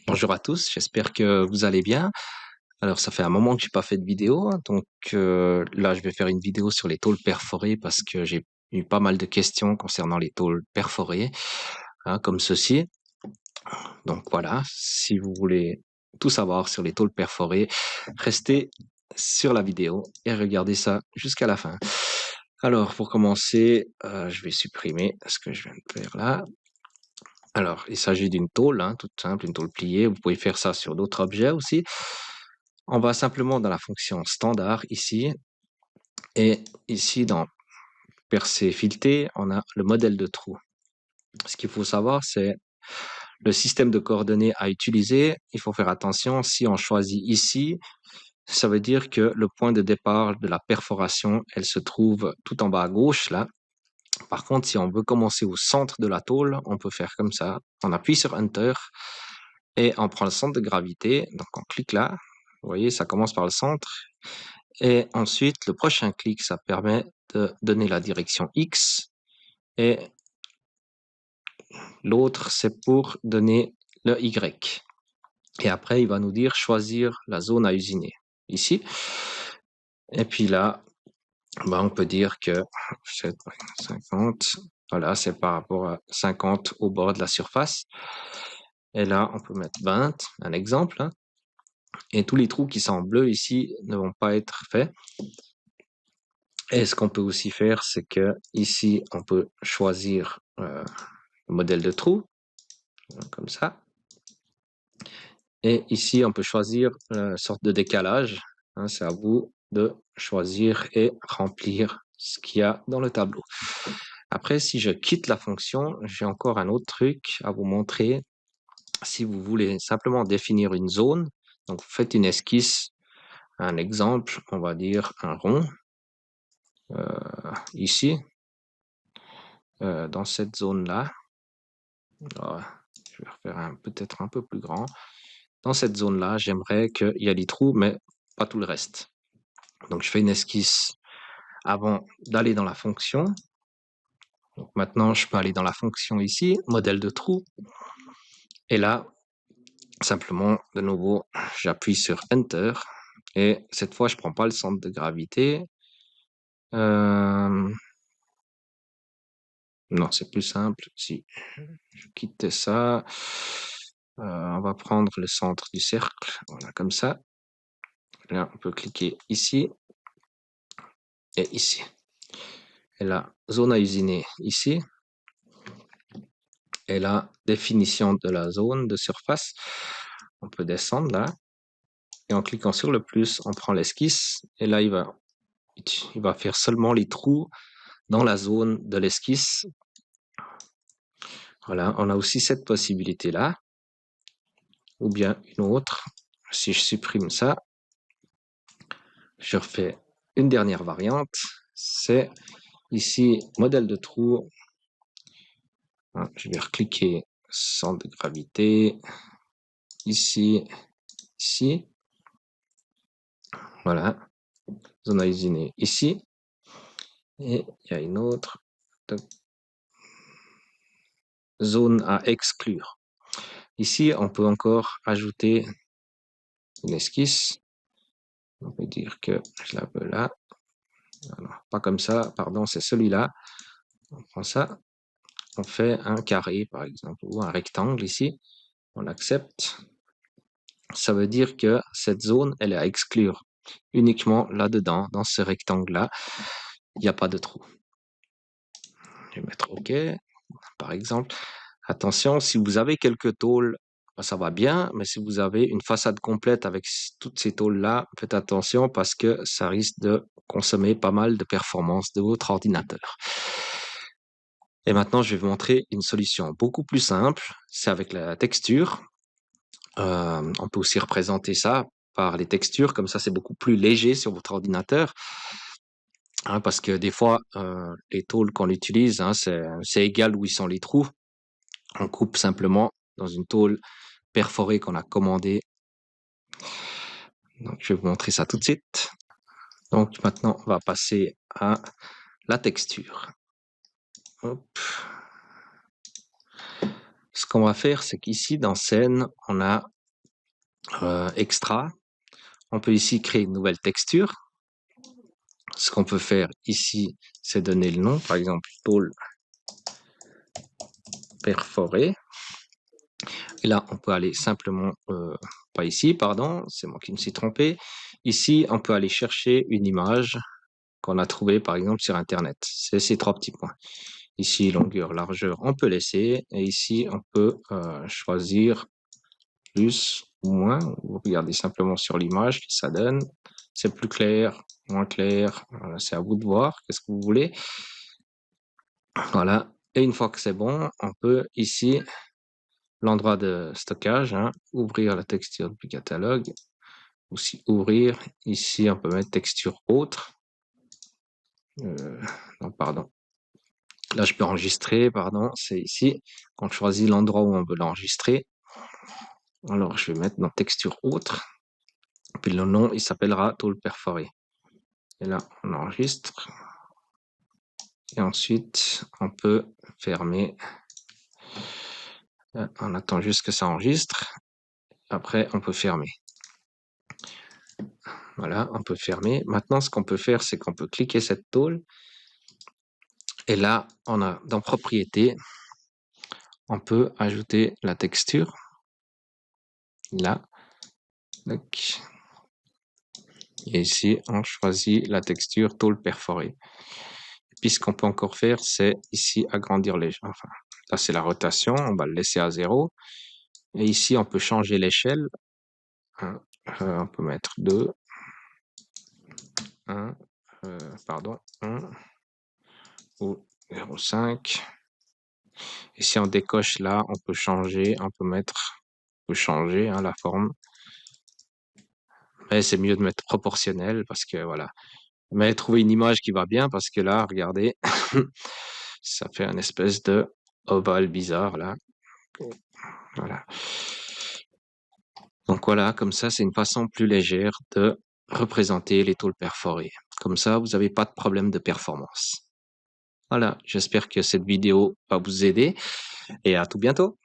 Bonjour à tous, j'espère que vous allez bien. Alors ça fait un moment que j'ai pas fait de vidéo, hein, donc là je vais faire une vidéo sur les tôles perforées parce que j'ai eu pas mal de questions concernant les tôles perforées, hein, comme ceci. Donc voilà, si vous voulez tout savoir sur les tôles perforées, restez sur la vidéo et regardez ça jusqu'à la fin. Alors pour commencer, je vais supprimer ce que je viens de faire là. Alors, il s'agit d'une tôle, hein, toute simple, une tôle pliée. Vous pouvez faire ça sur d'autres objets aussi. On va simplement dans la fonction standard ici. Et ici, dans percer fileté, on a le modèle de trou. Ce qu'il faut savoir, c'est le système de coordonnées à utiliser. Il faut faire attention. Si on choisit ici, ça veut dire que le point de départ de la perforation, elle se trouve tout en bas à gauche, là. Par contre, si on veut commencer au centre de la tôle, on peut faire comme ça. On appuie sur Enter et on prend le centre de gravité. Donc, on clique là. Vous voyez, ça commence par le centre. Et ensuite, le prochain clic, ça permet de donner la direction X. Et l'autre, c'est pour donner le Y. Et après, il va nous dire choisir la zone à usiner. Ici. Et puis là, on peut dire que 50, voilà, c'est par rapport à 50 au bord de la surface. Et là, on peut mettre 20, un exemple. Hein. Et tous les trous qui sont en bleu ici ne vont pas être faits. Et ce qu'on peut aussi faire, c'est que ici, on peut choisir le modèle de trou, comme ça. Et ici, on peut choisir une sorte de décalage. Hein, c'est à vous de choisir et remplir ce qu'il y a dans le tableau. Après, si je quitte la fonction, j'ai encore un autre truc à vous montrer. Si vous voulez simplement définir une zone, donc vous faites une esquisse, un exemple, on va dire un rond, ici, dans cette zone-là. Je vais refaire peut-être un peu plus grand. Dans cette zone-là, j'aimerais qu'il y ait des trous, mais pas tout le reste. Donc, je fais une esquisse avant d'aller dans la fonction. Donc, maintenant, je peux aller dans la fonction ici, modèle de trou. Et là, simplement, de nouveau, j'appuie sur Enter. Et cette fois, je prends pas le centre de gravité. Non, c'est plus simple. Si je quitte ça, on va prendre le centre du cercle. Voilà, comme ça. Là, on peut cliquer ici et ici. Et la zone à usiner ici. Et la définition de la zone de surface. On peut descendre là. Et en cliquant sur le plus, on prend l'esquisse. Et là, il va faire seulement les trous dans la zone de l'esquisse. Voilà, on a aussi cette possibilité-là. Ou bien une autre. Si je supprime ça, je refais une dernière variante. C'est ici, modèle de trou. Je vais recliquer centre de gravité. Ici, ici. Voilà. Zone à usiner ici. Et il y a une autre zone à exclure. Ici, on peut encore ajouter une esquisse. On peut dire que je la veux là. Non, pas comme ça, pardon, c'est celui-là. On prend ça. On fait un carré, par exemple, ou un rectangle ici. On accepte. Ça veut dire que cette zone, elle est à exclure. Uniquement là-dedans, dans ce rectangle-là, il n'y a pas de trou. Je vais mettre OK, par exemple. Attention, si vous avez quelques tôles, ça va bien, mais si vous avez une façade complète avec toutes ces tôles-là, faites attention parce que ça risque de consommer pas mal de performance de votre ordinateur. Et maintenant, je vais vous montrer une solution beaucoup plus simple, c'est avec la texture. On peut aussi représenter ça par les textures, comme ça c'est beaucoup plus léger sur votre ordinateur. Hein, parce que des fois, les tôles qu'on utilise, hein, c'est égal où ils sont les trous. On coupe simplement dans une tôle perforée qu'on a commandée. Donc, je vais vous montrer ça tout de suite. Donc, maintenant, on va passer à la texture. Hop. Ce qu'on va faire, c'est qu'ici, dans Scène, on a extra. On peut ici créer une nouvelle texture. Ce qu'on peut faire ici, c'est donner le nom, par exemple, tôle perforée. Et là, on peut aller simplement, pas ici, pardon, c'est moi qui me suis trompé. Ici, on peut aller chercher une image qu'on a trouvée, par exemple, sur Internet. C'est ces 3 petits points. Ici, longueur, largeur, on peut laisser. Et ici, on peut choisir plus ou moins. Vous regardez simplement sur l'image que ça donne. C'est plus clair, moins clair. Voilà, c'est à vous de voir. Qu'est-ce que vous voulez? Voilà. Et une fois que c'est bon, on peut ici, l'endroit de stockage, hein, ouvrir la texture du catalogue. Aussi ouvrir. Ici, on peut mettre texture autre. Non, pardon. Là, je peux enregistrer, pardon. C'est ici. Quand je choisis l'endroit où on veut l'enregistrer. Alors, je vais mettre dans texture autre. Puis le nom, il s'appellera tôle perforée. Et là, on enregistre. Et ensuite, on peut fermer. On attend juste que ça enregistre. Après, on peut fermer. Voilà, on peut fermer. Maintenant, ce qu'on peut faire, c'est qu'on peut cliquer cette tôle. Et là, on a dans Propriétés, on peut ajouter la texture. Là. Donc, et ici, on choisit la texture tôle perforée. Puis, ce qu'on peut encore faire, c'est ici agrandir les... Enfin, là, c'est la rotation. On va le laisser à 0. Et ici, on peut changer l'échelle. On peut mettre 2. 1. Pardon. 1. Ou 0,5. Et si on décoche là, on peut changer. On peut changer hein, la forme. Mais c'est mieux de mettre proportionnel parce que voilà. Mais trouver une image qui va bien parce que là, regardez, ça fait un espèce de ovale bizarre là. Voilà. Donc voilà, comme ça, c'est une façon plus légère de représenter les tôles perforées. Comme ça, vous n'avez pas de problème de performance. Voilà, j'espère que cette vidéo va vous aider et à tout bientôt.